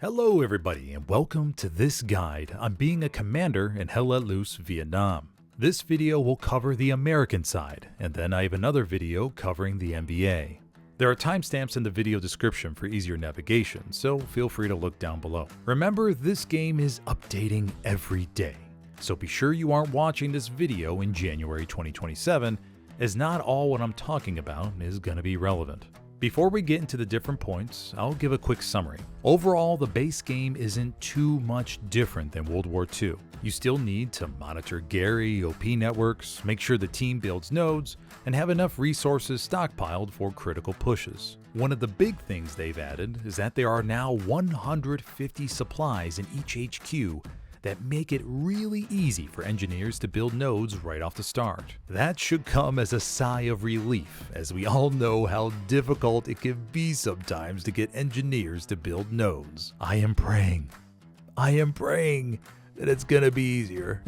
Hello everybody and welcome to this guide on being a commander in Helos, Vietnam. This video will cover the American side, and then I have another video covering the NBA. There are timestamps in the video description for easier navigation, so feel free to look down below. Remember, this game is updating every day, so be sure you aren't watching this video in January 2027, as not all what I'm talking about is going to be relevant. Before we get into the different points, I'll give a quick summary. Overall, the base game isn't too much different than World War II. You still need to monitor Gary, OP networks, make sure the team builds nodes, and have enough resources stockpiled for critical pushes. One of the big things they've added is that there are now 150 supplies in each HQ that make it really easy for engineers to build nodes right off the start. That should come as a sigh of relief, as we all know how difficult it can be sometimes to get engineers to build nodes. I am praying that it's gonna be easier.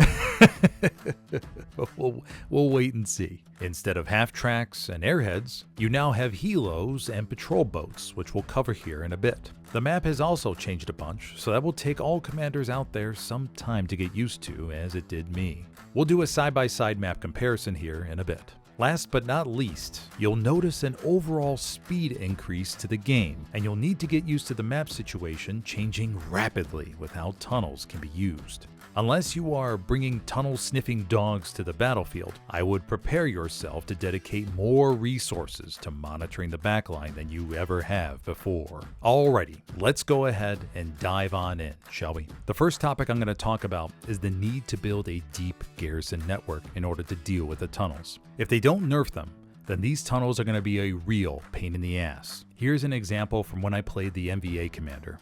We'll wait and see. Instead of half-tracks and airheads, you now have helos and patrol boats, which we'll cover here in a bit. The map has also changed a bunch, so that will take all commanders out there some time to get used to, as it did me. We'll do a side-by-side map comparison here in a bit. Last but not least, you'll notice an overall speed increase to the game, and you'll need to get used to the map situation changing rapidly with how tunnels can be used. Unless you are bringing tunnel-sniffing dogs to the battlefield, I would prepare yourself to dedicate more resources to monitoring the backline than you ever have before. Alrighty, let's go ahead and dive on in, shall we? The first topic I'm going to talk about is the need to build a deep garrison network in order to deal with the tunnels. If they don't nerf them, then these tunnels are going to be a real pain in the ass. Here's an example from when I played the MVA commander.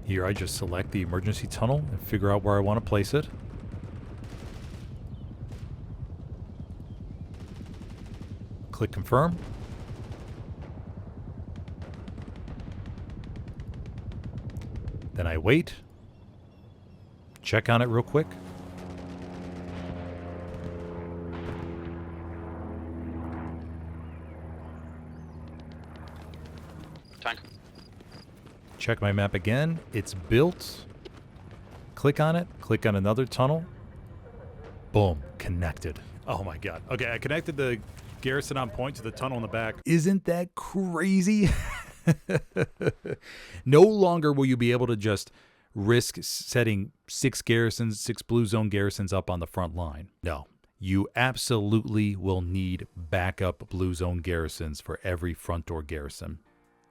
Here I just select the emergency tunnel and figure out where I want to place it. Click confirm. Then I wait. Check on it real quick. Tank. Check my map again. It's built. Click on it. Click on another tunnel. Boom. Connected. Oh my god. Okay, I connected the garrison on point to the tunnel in the back. Isn't that crazy? No longer will you be able to just risk setting 6 blue zone garrisons up on the front line. No. You absolutely will need backup blue zone garrisons for every front door garrison.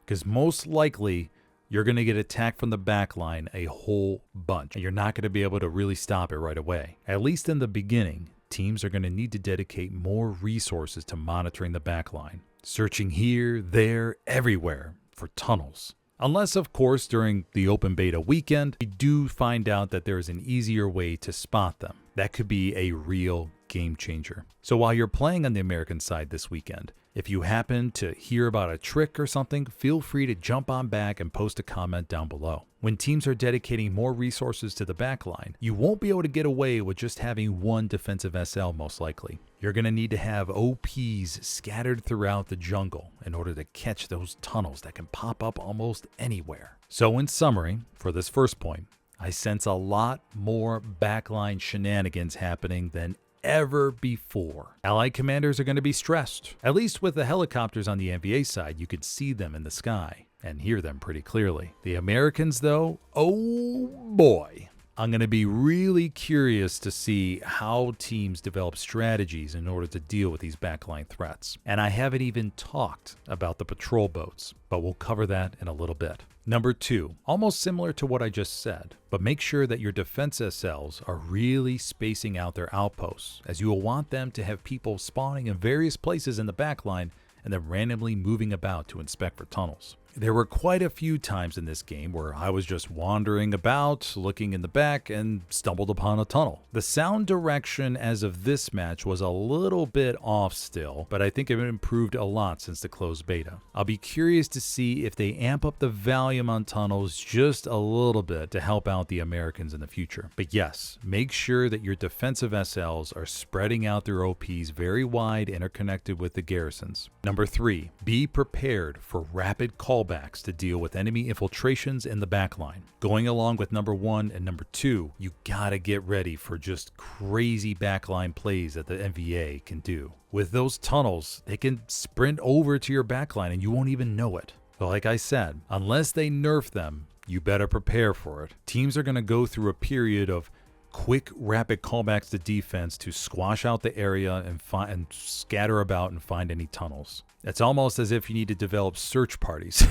Because most likely, you're going to get attacked from the back line a whole bunch, and you're not going to be able to really stop it right away. At least in the beginning, teams are going to need to dedicate more resources to monitoring the back line, searching here, there, everywhere for tunnels. Unless, of course, during the open beta weekend, we do find out that there is an easier way to spot them. That could be a real game changer. So while you're playing on the American side this weekend, if you happen to hear about a trick or something, feel free to jump on back and post a comment down below. When teams are dedicating more resources to the backline, you won't be able to get away with just having one defensive SL most likely. You're going to need to have OPs scattered throughout the jungle in order to catch those tunnels that can pop up almost anywhere. So in summary, for this first point, I sense a lot more backline shenanigans happening than ever before. Allied commanders are going to be stressed. At least with the helicopters on the NVA side, you could see them in the sky and hear them pretty clearly. The Americans, though, oh boy. I'm going to be really curious to see how teams develop strategies in order to deal with these backline threats. And I haven't even talked about the patrol boats, but we'll cover that in a little bit. Number 2, almost similar to what I just said, but make sure that your defense SLs are really spacing out their outposts, as you will want them to have people spawning in various places in the backline and then randomly moving about to inspect for tunnels. There were quite a few times in this game where I was just wandering about, looking in the back, and stumbled upon a tunnel. The sound direction as of this match was a little bit off still, but I think it improved a lot since the closed beta. I'll be curious to see if they amp up the volume on tunnels just a little bit to help out the Americans in the future. But yes, make sure that your defensive SLs are spreading out their OPs very wide, interconnected with the garrisons. Number 3, be prepared for rapid callbacks callbacks to deal with enemy infiltrations in the backline. Going along with number 1 and number 2, you gotta get ready for just crazy backline plays that the NVA can do. With those tunnels, they can sprint over to your backline and you won't even know it. But like I said, unless they nerf them, you better prepare for it. Teams are gonna go through a period of quick, rapid callbacks to defense to squash out the area and scatter about and find any tunnels. It's almost as if you need to develop search parties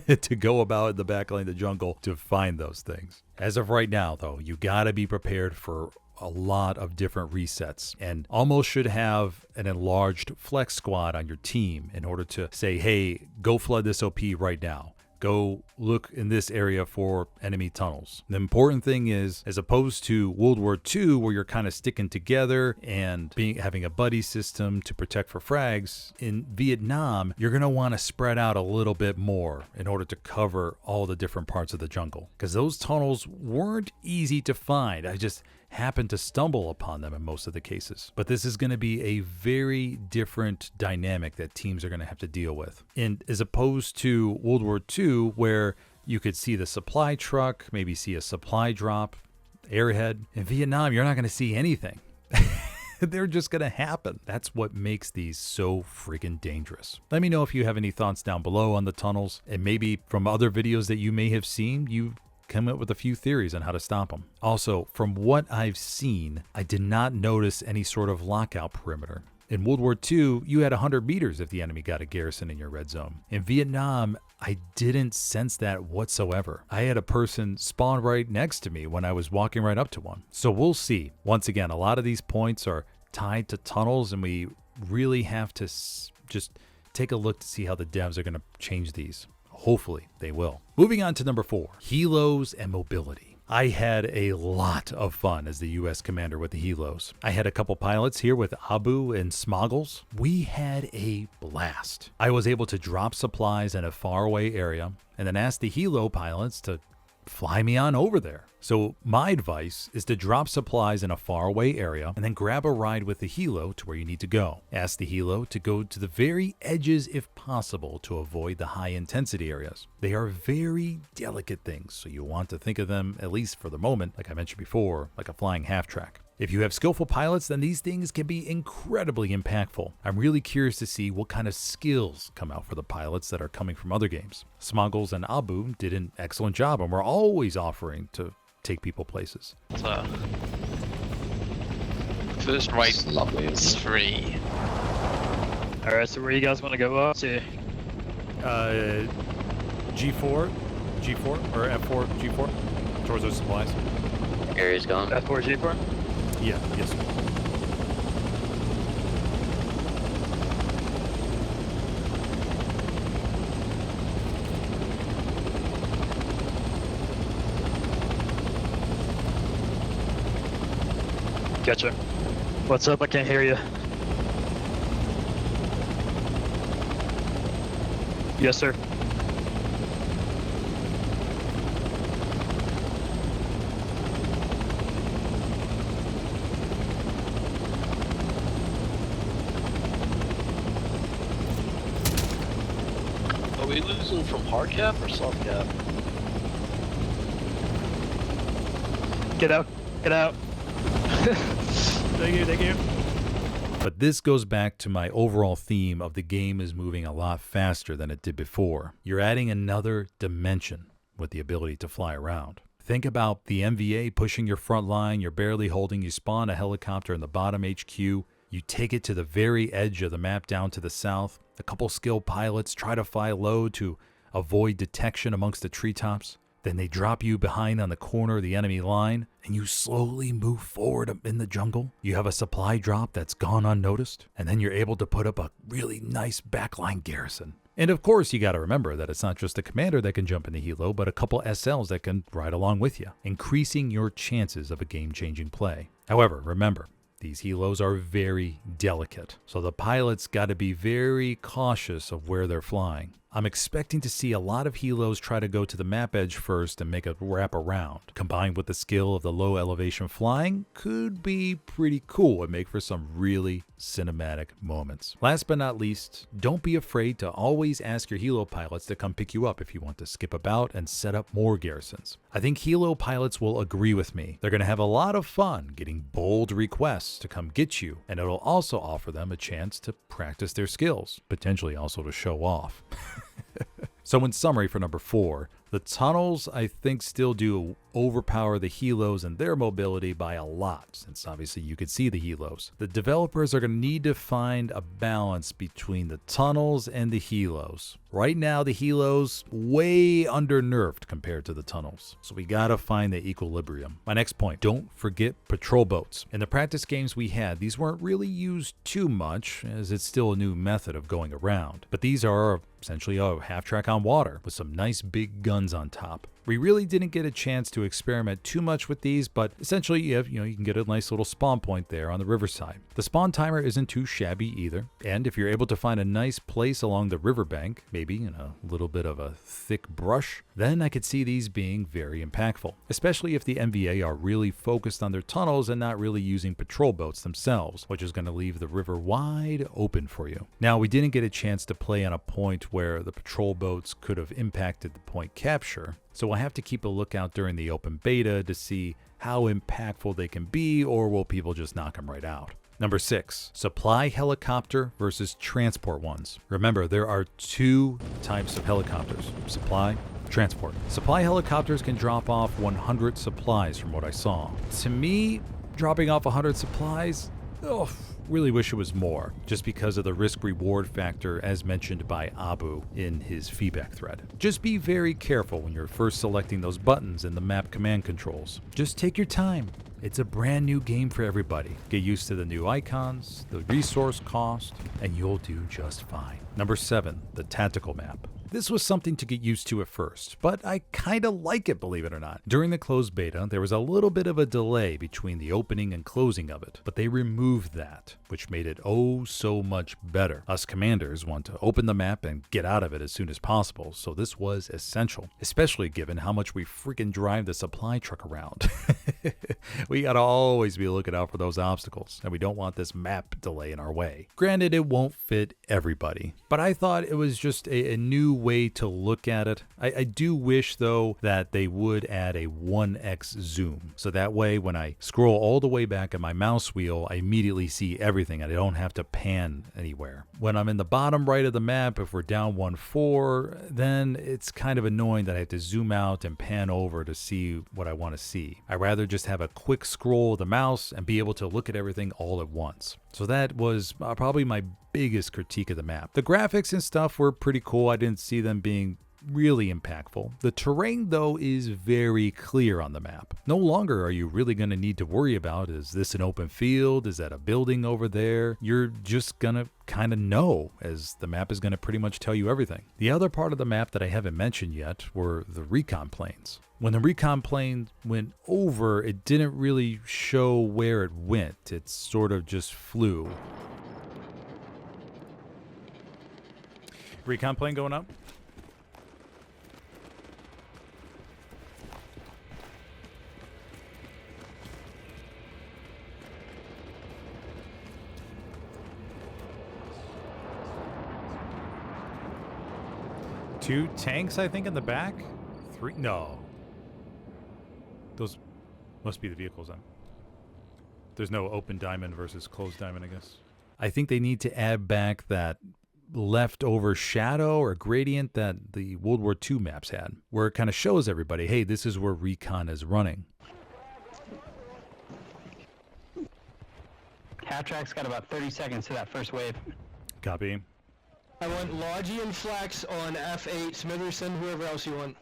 to go about in the backline of the jungle to find those things. As of right now, though, you gotta be prepared for a lot of different resets and almost should have an enlarged flex squad on your team in order to say, hey, go flood this OP right now. Go look in this area for enemy tunnels. The important thing is, as opposed to World War II, where you're kind of sticking together and having a buddy system to protect for frags, in Vietnam, you're going to want to spread out a little bit more in order to cover all the different parts of the jungle. Because those tunnels weren't easy to find. I just happened to stumble upon them in most of the cases. But this is going to be a very different dynamic that teams are going to have to deal with. And as opposed to World War II, where you could see the supply truck, maybe see a supply drop, airhead. In Vietnam, you're not going to see anything. They're just going to happen. That's what makes these so freaking dangerous. Let me know if you have any thoughts down below on the tunnels, and maybe from other videos that you may have seen, you come up with a few theories on how to stop them. Also, from what I've seen, I did not notice any sort of lockout perimeter. In World War II, you had 100 meters if the enemy got a garrison in your red zone. In Vietnam, I didn't sense that whatsoever. I had a person spawn right next to me when I was walking right up to one. So we'll see. Once again, a lot of these points are tied to tunnels, and we really have to just take a look to see how the devs are going to change these. Hopefully they will. Moving on to number 4, Helos and mobility. I had a lot of fun as the US commander with the Helos. I had a couple pilots here with Abu and Smoggles. We had a blast. I was able to drop supplies in a faraway area and then ask the Helo pilots to fly me on over there. So my advice is to drop supplies in a faraway area and then grab a ride with the Helo to where you need to go. Ask the Helo to go to the very edges if possible to avoid the high intensity areas. They are very delicate things, so you want to think of them, at least for the moment, like I mentioned before, like a flying half track. If you have skillful pilots, then these things can be incredibly impactful. I'm really curious to see what kind of skills come out for the pilots that are coming from other games. Smoggles and Abu did an excellent job, and we're always offering to take people places. So, first rate is free. Alright, so where you guys want to go up to? G4 or F4, G4, towards those supplies. Area's gone. F4, G4? Yeah, yes. Gotcha. What's up? I can't hear you. Yes, sir. Are we losing from hard cap or soft cap? Get out. Get out. Thank you. But this goes back to my overall theme of the game is moving a lot faster than it did before. You're adding another dimension with the ability to fly around. Think about the MVA pushing your front line, you're barely holding, you spawn a helicopter in the bottom HQ, you take it to the very edge of the map down to the south, a couple skilled pilots try to fly low to avoid detection amongst the treetops. Then they drop you behind on the corner of the enemy line, and you slowly move forward in the jungle. You have a supply drop that's gone unnoticed, and then you're able to put up a really nice backline garrison. And of course, you got to remember that it's not just the commander that can jump in the Helo, but a couple SLs that can ride along with you, increasing your chances of a game-changing play. However, remember, these Helos are very delicate, so the pilots got to be very cautious of where they're flying. I'm expecting to see a lot of Helos try to go to the map edge first and make a wrap around. Combined with the skill of the low elevation flying, could be pretty cool and make for some really cinematic moments. Last but not least, don't be afraid to always ask your Helo pilots to come pick you up if you want to skip about and set up more garrisons. I think Helo pilots will agree with me. They're going to have a lot of fun getting bold requests to come get you, and it'll also offer them a chance to practice their skills, potentially also to show off. So in summary for number 4, the tunnels I think still do overpower the Helos and their mobility by a lot, since obviously you could see the Helos. The developers are going to need to find a balance between the tunnels and the Helos. Right now the Helos way under-nerfed compared to the tunnels, so we gotta find the equilibrium. My next point, don't forget patrol boats. In the practice games we had, these weren't really used too much, as it's still a new method of going around, but these are essentially a half-track on water with some nice big guns on top. We really didn't get a chance to experiment too much with these, but essentially you can get a nice little spawn point there on the riverside. The spawn timer isn't too shabby either, and if you're able to find a nice place along the riverbank, maybe in a little bit of a thick brush, then I could see these being very impactful, especially if the MVA are really focused on their tunnels and not really using patrol boats themselves, which is going to leave the river wide open for you. Now, we didn't get a chance to play on a point where the patrol boats could have impacted the point capture, so we'll have to keep a lookout during the open beta to see how impactful they can be, or will people just knock them right out. Number 6, supply helicopter versus transport ones. Remember, there are 2 types of helicopters, supply, transport. Supply helicopters can drop off 100 supplies from what I saw. To me, dropping off 100 supplies, really wish it was more, just because of the risk-reward factor as mentioned by Abu in his feedback thread. Just be very careful when you're first selecting those buttons in the map command controls. Just take your time. It's a brand new game for everybody. Get used to the new icons, the resource cost, and you'll do just fine. Number 7, the tactical map. This was something to get used to at first, but I kinda like it, believe it or not. During the closed beta, there was a little bit of a delay between the opening and closing of it, but they removed that, which made it oh so much better. Us commanders want to open the map and get out of it as soon as possible, so this was essential, especially given how much we freaking drive the supply truck around. We gotta always be looking out for those obstacles, and we don't want this map delay in our way. Granted, it won't fit everybody, but I thought it was just a new way to look at it. I do wish, though, that they would add a 1x zoom, so that way when I scroll all the way back at my mouse wheel, I immediately see everything and I don't have to pan anywhere. When I'm in the bottom right of the map, if we're down 1-4, then it's kind of annoying that I have to zoom out and pan over to see what I want to see. I'd rather just have a quick scroll of the mouse and be able to look at everything all at once. So that was probably my biggest critique of the map. The graphics and stuff were pretty cool. I didn't see them being really impactful. The terrain, though, is very clear on the map. No longer are you really going to need to worry about, is this an open field? Is that a building over there? You're just going to kind of know, as the map is going to pretty much tell you everything. The other part of the map that I haven't mentioned yet were the recon planes. When the recon plane went over, it didn't really show where it went. It sort of just flew. Recon plane going up. Two tanks, I think, in the back. 3? No. Those must be the vehicles then. There's no open diamond versus closed diamond, I guess. I think they need to add back that leftover shadow or gradient that the World War II maps had, where it kind of shows everybody, hey, this is where recon is running. Half-track's got about 30 seconds to that first wave. Copy. I want Logi and Flex on F8, Smithers, send whoever else you want.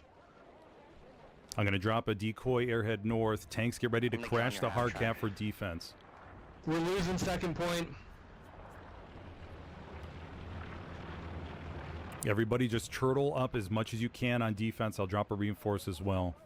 I'm going to drop a decoy airhead north. Tanks get ready to crash the hard cap for defense. We're losing second point. Everybody just turtle up as much as you can on defense. I'll drop a reinforce as well.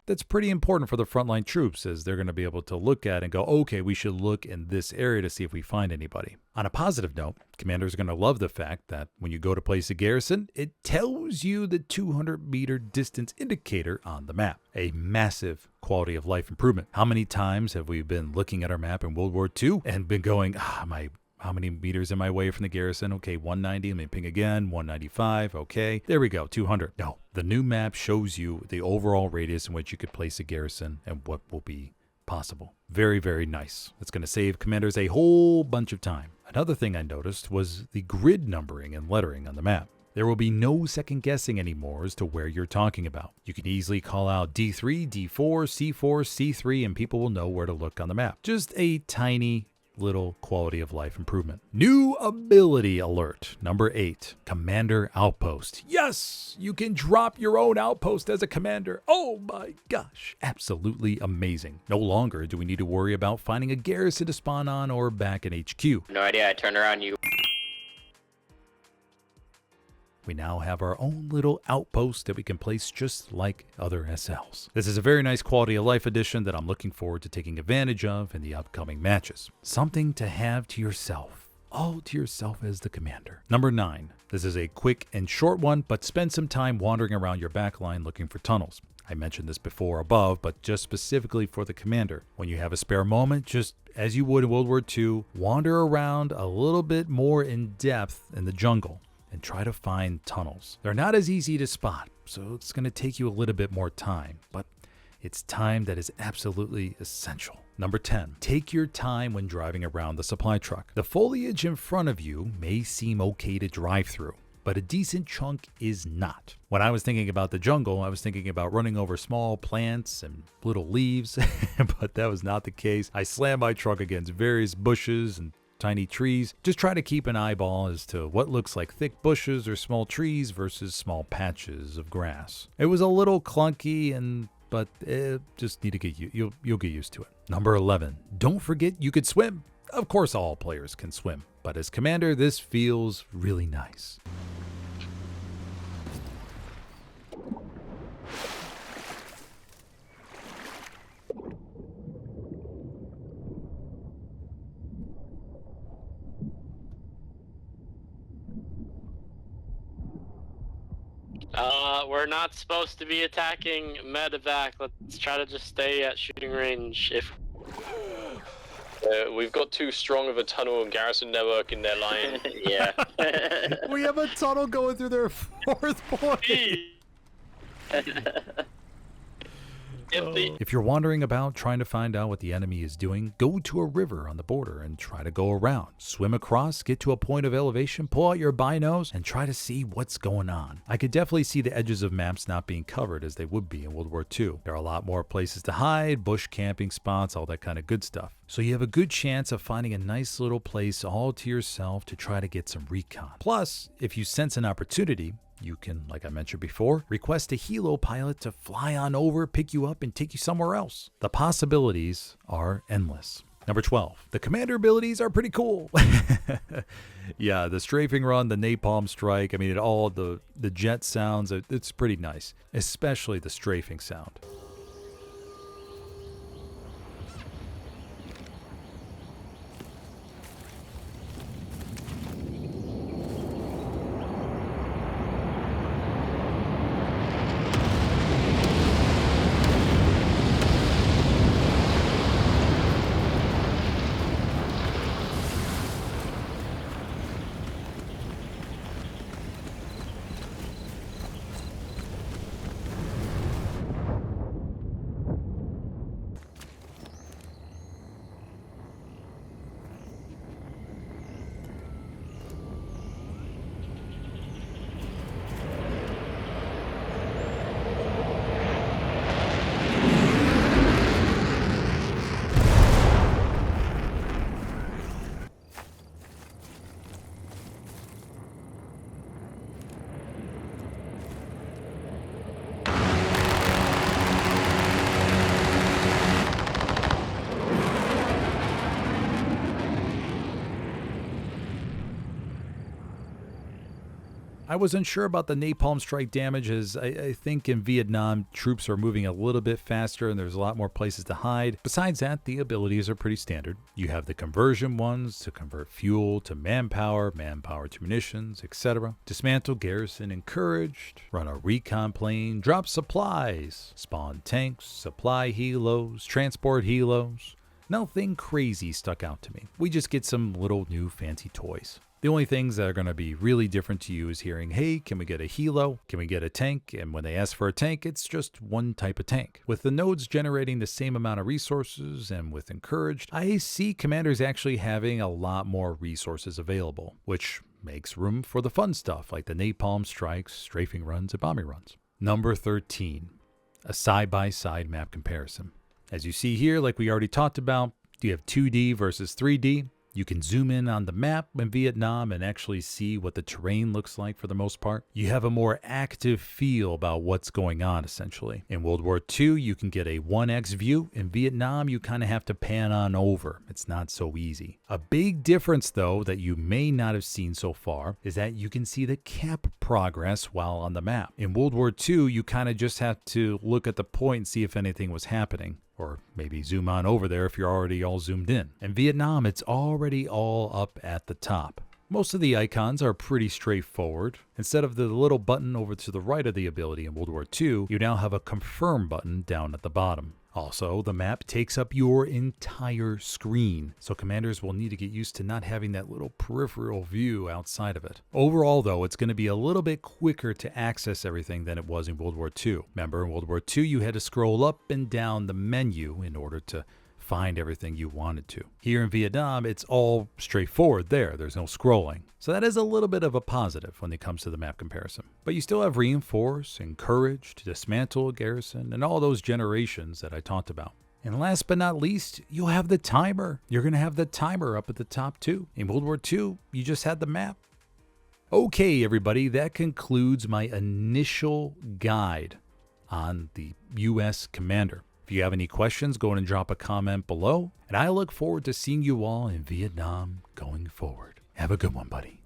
that's pretty important for the frontline troops, as they're going to be able to look at and go, okay, we should look in this area to see if we find anybody. On a positive note, commanders are going to love the fact that when you go to place a garrison, it tells you the 200-meter distance indicator on the map. A massive quality of life improvement. How many times have we been looking at our map in World War II and been going, how many meters am I away from the garrison? Okay, 190. Let me ping again. 195. Okay, there we go. 200. No, the new map shows you the overall radius in which you could place a garrison and what will be possible. Very, very nice. It's going to save commanders a whole bunch of time. Another thing I noticed was the grid numbering and lettering on the map. There will be no second guessing anymore as to where you're talking about. You can easily call out D3, D4, C4, C3, and people will know where to look on the map. Just a tiny little quality of life improvement. New ability alert. Number 8, Commander Outpost. Yes, you can drop your own outpost as a commander. Oh my gosh, absolutely amazing. No longer do we need to worry about finding a garrison to spawn on or back in HQ. No idea, I turned around you. We now have our own little outpost that we can place just like other SLs. This is a very nice quality of life addition that I'm looking forward to taking advantage of in the upcoming matches. Something to have to yourself. All to yourself as the commander. Number 9. This is a quick and short one, but spend some time wandering around your backline looking for tunnels. I mentioned this before above, but just specifically for the commander. When you have a spare moment, just as you would in World War II, wander around a little bit more in depth in the jungle and try to find tunnels. They're not as easy to spot, so it's going to take you a little bit more time, but it's time that is absolutely essential. Number 10, take your time when driving around the supply truck. The foliage in front of you may seem okay to drive through, but a decent chunk is not. When I was thinking about the jungle, I was thinking about running over small plants and little leaves, but that was not the case. I slammed my truck against various bushes and tiny trees. Just try to keep an eyeball as to what looks like thick bushes or small trees versus small patches of grass. It was a little clunky, but just need to get you'll get used to it. Number 11, don't forget you could swim. Of course, all players can swim, but as commander, this feels really nice. We're not supposed to be attacking medevac. Let's try to just stay at shooting range. If we've got too strong of a tunnel and garrison network in their line. Yeah. We have a tunnel going through their 4th point. If you're wandering about trying to find out what the enemy is doing, go to a river on the border and try to go around. Swim across, get to a point of elevation, pull out your binos, and try to see what's going on. I could definitely see the edges of maps not being covered as they would be in World War II. There are a lot more places to hide, bush camping spots, all that kind of good stuff. So you have a good chance of finding a nice little place all to yourself to try to get some recon. Plus, if you sense an opportunity, you can, like I mentioned before, request a Helo pilot to fly on over, pick you up, and take you somewhere else. The possibilities are endless. Number 12, the commander abilities are pretty cool. Yeah, the strafing run, the napalm strike, I mean, all the jet sounds, it's pretty nice, especially the strafing sound. I wasn't sure about the napalm strike damage, as I think in Vietnam, troops are moving a little bit faster and there's a lot more places to hide. Besides that, the abilities are pretty standard. You have the conversion ones to convert fuel to manpower, manpower to munitions, etc. Dismantle garrison encouraged, run a recon plane, drop supplies, spawn tanks, supply helos, transport helos. Nothing crazy stuck out to me. We just get some little new fancy toys. The only things that are going to be really different to you is hearing, hey, can we get a helo? Can we get a tank? And when they ask for a tank, it's just one type of tank. With the nodes generating the same amount of resources and with encouraged, I see commanders actually having a lot more resources available, which makes room for the fun stuff like the napalm strikes, strafing runs, and bombing runs. Number 13, a side-by-side map comparison. As you see here, like we already talked about, you have 2D versus 3D. You can zoom in on the map in Vietnam and actually see what the terrain looks like for the most part. You have a more active feel about what's going on, essentially. In World War II, you can get a 1x view. In Vietnam, you kind of have to pan on over. It's not so easy. A big difference, though, that you may not have seen so far is that you can see the cap progress while on the map. In World War II, you kind of just have to look at the point and see if anything was happening. Or maybe zoom on over there if you're already all zoomed in. In Vietnam, it's already all up at the top. Most of the icons are pretty straightforward. Instead of the little button over to the right of the ability in World War II, you now have a confirm button down at the bottom. Also, the map takes up your entire screen, so commanders will need to get used to not having that little peripheral view outside of it. Overall, though, it's going to be a little bit quicker to access everything than it was in World War II. Remember, in World War II, you had to scroll up and down the menu in order to find everything you wanted to. Here in Vietnam, it's all straightforward there. There's no scrolling. So that is a little bit of a positive when it comes to the map comparison. But you still have reinforce, encourage, dismantle, garrison, and all those generations that I talked about. And last but not least, you'll have the timer. You're going to have the timer up at the top too. In World War II, you just had the map. Okay, everybody, that concludes my initial guide on the U.S. Commander. If you have any questions, go ahead and drop a comment below. And I look forward to seeing you all in Vietnam going forward. Have a good one, buddy.